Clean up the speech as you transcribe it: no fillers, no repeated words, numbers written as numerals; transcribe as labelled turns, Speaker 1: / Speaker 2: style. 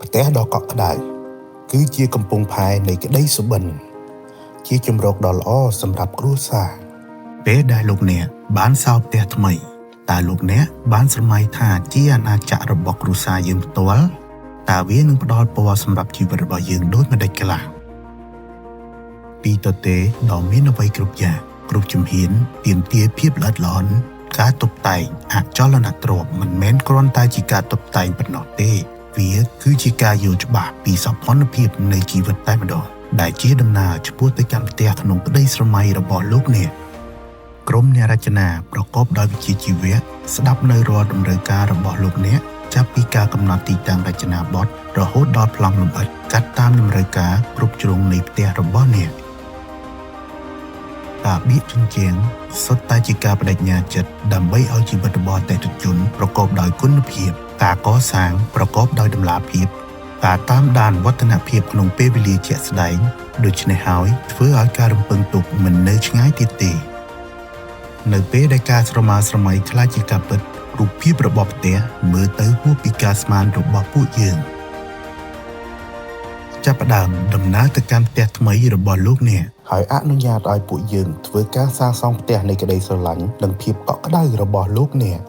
Speaker 1: ផ្ទះដ៏កក់ក្ដៅគឺជាកំពង់ផែនៃក្តីសុបិនជាជម្រកដ៏ល្អសម្រាប់គ្រួសារពេលដែលលោកអ្នកបានសោយផ្ទះថ្មីតើលោកអ្នកបានស្រមៃថាជាអាណាចក្ររបស់គ្រួសារយើងផ្ទាល់តើវានឹងផ្ដល់ពណ៌សម្រាប់ជីវិតរបស់យើងដូចម្តេចខ្លះពីទទេដ៏មានអ្វីគ្រប់យ៉ាងគ្រប់ជំហានទាមទារភាពល្អិតល្អន់ការតុបតែងអចលនទ្រព្យមិនមែនគ្រាន់តែជាការតុបតែងប៉ុណ្ណោះទេវាគឺជាការយល់ច្បាស់ពីសោភ័ណភាពនៃជីវិតតែម្ដងដែលជាដំណើរឆ្ពោះទៅកាន់ផ្ទះក្នុងក្តីស្រមៃរបស់លោកអ្នកក្រុមអ្នករចនាប្រកបដោយវិជ្ជាជីវៈស្ដាប់នៅរាល់តម្រូវការរបស់លោកអ្នកចាប់ពីការកំណត់ទីតាំងរចនាបថរហូតដល់ប្លង់លម្អិតកាត់តាមតម្រូវការគ្រប់ជ្រុងនៃផ្ទះរបស់អ្នកការបៀកជញ្ជាំងសុទ្ធតែជាការបដិញ្ញាចិត្តដើម្បីឲ្យជីវិតរបស់អតិថិជនប្រកបដោយគុណភាពការកសាងប្រកបដោយតម្លាភាពការតាមដានវឌ្ឍនភាពក្នុងពេលវេលាជាក់ស្ដែងដូច្នេះហើយធ្វើឲ្យការរំពឹងទុកមិននៅឆ្ងាយទៀតទេនៅពេលដែលការស្រមើស្រមៃខ្លាចជាការពិតរូបភាពរបស់ផ្ទះមើលទៅហួសពីការស្មានរបស់ពួកយើងចាប់ផ្ដើមដំណើរទៅកាន់ផ្ទះថ្មីរបស់លោកអ្នកហើយអនុញ្ញាតឲ្យពួកយើងធ្វើការសាងសង់ផ្ទះនៃក្តីស្រឡាញ់និងភាពកក់ក្ដៅរបស់លោកអ្នក